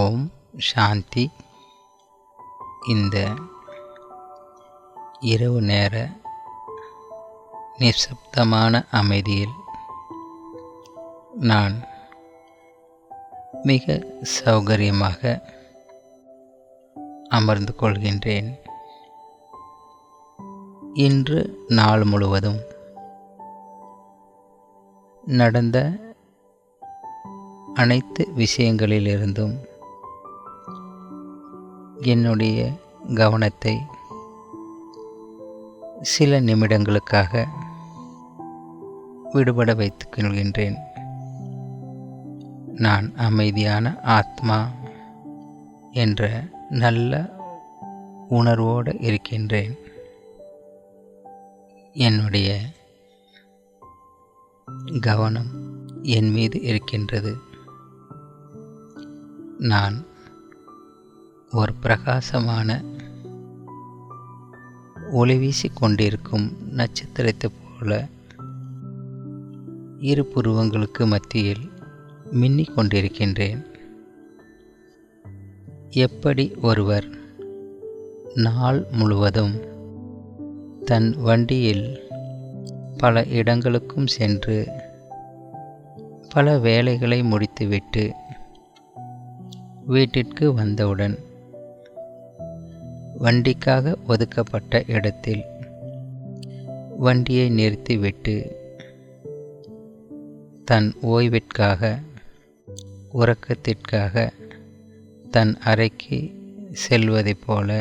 ஓம் சாந்தி. இந்த இரவு நேர நிசப்தமான அமைதியில் நான் மிக சௌகரியமாக அமர்ந்து கொள்கின்றேன். இன்று நாள் முழுவதும் நடந்த அனைத்து விஷயங்களிலிருந்தும் என்னுடைய கவனத்தை சில நிமிடங்களுக்காக விடுபட வைத்துக் கொள்கின்றேன். நான் அமைதியான ஆத்மா என்ற நல்ல உணர்வோடு இருக்கின்றேன். என்னுடைய கவனம் என் மீது இருக்கின்றது. நான் ஒரு பிரகாசமான ஒளி வீசிக் கொண்டிருக்கும் நட்சத்திரத்தைப் போல இரு புருவங்களுக்கு மத்தியில் மின்னிக் கொண்டிருக்கின்றேன். எப்படி ஒருவர் நாள் முழுவதும் தன் வண்டியில் பல இடங்களுக்கும் சென்று பல வேலைகளை முடித்துவிட்டு வீட்டிற்கு வந்தவுடன் வண்டிக்காக ஒதுக்கப்பட்ட இடத்தில் வண்டியை நிறுத்திவிட்டு தன் ஓய்விற்காக உறக்கத்திற்காக தன் அறைக்கு செல்வதைப் போல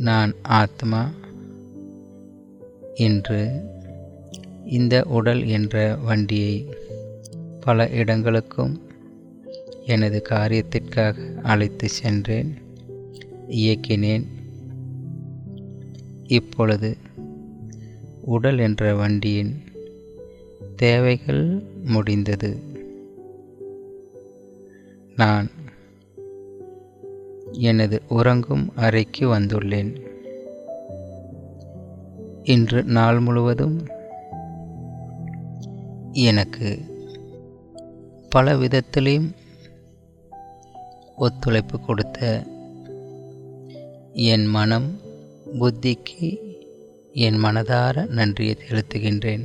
நான் ஆத்மா இன்று இந்த உடல் என்ற வண்டியை பல இடங்களுக்கும் எனது காரியத்திற்காக அழைத்து சென்றேன், இயக்கினேன். இப்பொழுது உடல் என்ற வண்டியின் தேவைகள் முடிந்தது. நான் எனது உறங்கும் அறைக்கு வந்துள்ளேன். இன்று நாள் முழுவதும் எனக்கு பல விதத்திலையும் ஒத்துழைப்பு கொடுத்த என் மனம் புத்திக்கு என் மனதார நன்றியை செலுத்துகின்றேன்.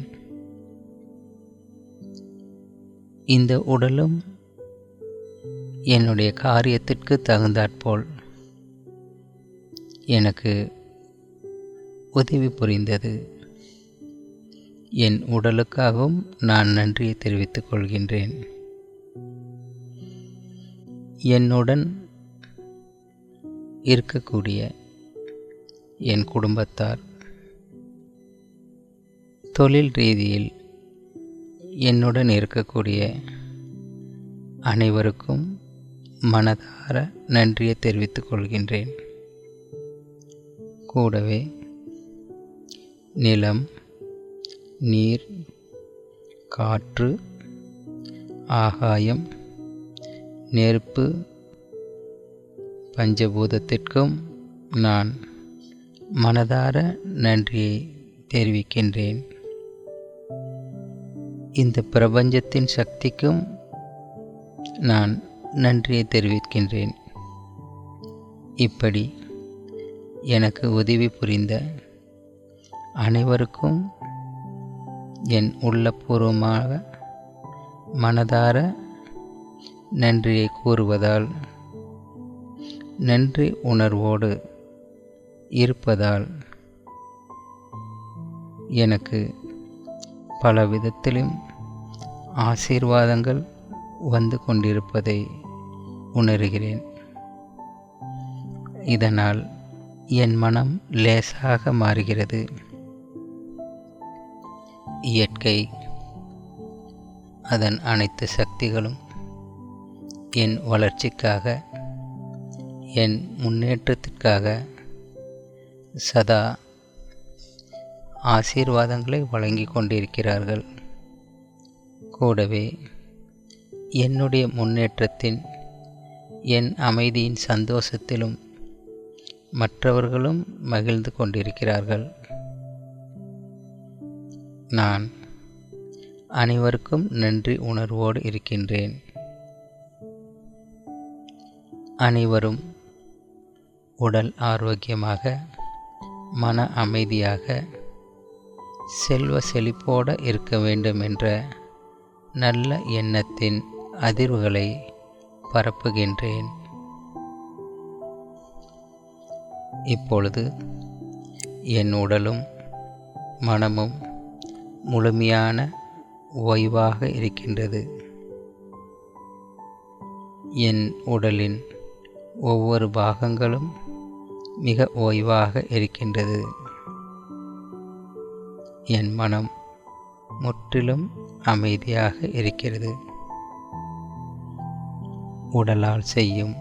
இந்த உடலும் என்னுடைய காரியத்திற்கு தகுந்தாற்போல் எனக்கு உதவி புரிந்தது. என் உடலுக்காகவும் நான் நன்றியை தெரிவித்துக் கொள்கின்றேன். என்னுடன் இருக்கக்கூடிய என் குடும்பத்தார், தொழில் ரீதியில் என்னுடன் இருக்கக்கூடிய அனைவருக்கும் மனதார நன்றியை தெரிவித்துக் கொள்கின்றேன். கூடவே நிலம், நீர், காற்று, ஆகாயம், நெருப்பு, பஞ்சபூதத்திற்கும் நான் மனதார நன்றியை தெரிவிக்கின்றேன். இந்த பிரபஞ்சத்தின் சக்திக்கும் நான் நன்றியை தெரிவிக்கின்றேன். இப்படி எனக்கு உதவி புரிந்த அனைவருக்கும் என் உள்ளபூர்வமாக மனதார நன்றியை கூறுவதால், நன்றி உணர்வோடு இருப்பதால் எனக்கு பல விதத்திலும் ஆசீர்வாதங்கள் வந்து கொண்டிருப்பதை உணர்கிறேன். இதனால் என் மனம் லேசாக மாறுகிறது. இயற்கை, அதன் அனைத்து சக்திகளும் என் வளர்ச்சிக்காக, என் முன்னேற்றத்திற்காக சதா ஆசீர்வாதங்களை வழங்கி கொண்டிருக்கிறார்கள். கூடவே என்னுடைய முன்னேற்றத்தின், என் அமைதியின் சந்தோஷத்திலும் மற்றவர்களும் மகிழ்ந்து கொண்டிருக்கிறார்கள். நான் அனைவருக்கும் நன்றி உணர்வோடு இருக்கின்றேன். அனைவரும் உடல் ஆரோக்கியமாக, மன அமைதியாக, செல்வ செழிப்போடு இருக்க வேண்டும் என்ற நல்ல எண்ணத்தின் அதிர்வுகளை பரப்புகின்றேன். இப்பொழுது என் உடலும் மனமும் முழுமையான ஓய்வாக இருக்கின்றது. என் உடலின் ஒவ்வொரு பாகங்களும் மிக ஓய்வாக இருக்கின்றது. என் மனம் முற்றிலும் அமைதியாக இருக்கிறது. உடலால் செய்யும்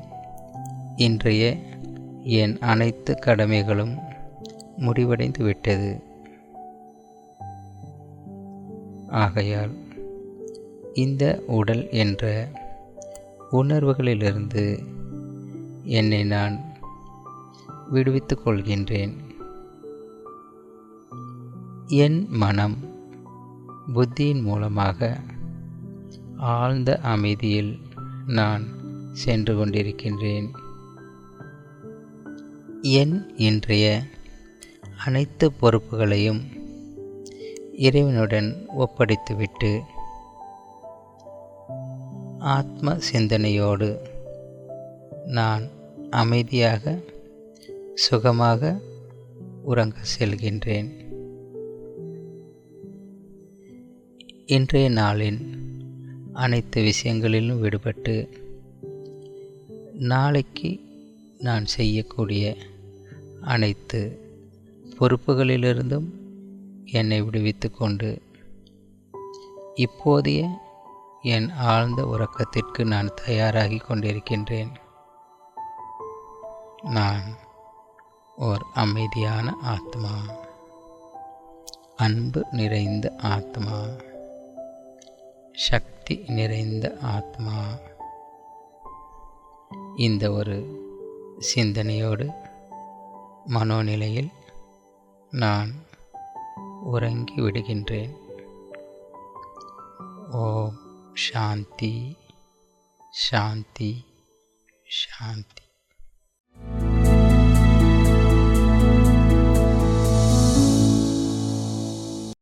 இன்றைய என் அனைத்து கடமைகளும் முடிவடைந்து விட்டது. ஆகையால் இந்த உடல் என்ற உணர்வுகளிலிருந்து என்னை நான் விடுவித்துக் கொள்கின்றேன். என் மனம் புத்தியின் மூலமாக ஆழ்ந்த அமைதியில் நான் சென்று கொண்டிருக்கின்றேன். என் இன்றைய அனைத்து பொறுப்புகளையும் இறைவனுடன் ஒப்படைத்துவிட்டு ஆத்ம சிந்தனையோடு நான் அமைதியாக சுகமாக உறங்க செல்கின்றேன். இன்றைய நாளின் அனைத்து விஷயங்களிலும் விடுபட்டு நாளைக்கு நான் செய்யக்கூடிய அனைத்து பொறுப்புகளிலிருந்தும் என்னை விடுவித்து கொண்டு இப்போதைய என் ஆழ்ந்த உறக்கத்திற்கு நான் தயாராகி கொண்டிருக்கின்றேன். நான் ஓர் அமைதியான ஆத்மா, அன்பு நிறைந்த ஆத்மா, சக்தி நிறைந்த ஆத்மா. இந்த ஒரு சிந்தனையோடு மனோநிலையில் நான் உறங்கி விடுகின்றேன். ஓம் சாந்தி, சாந்தி, சாந்தி.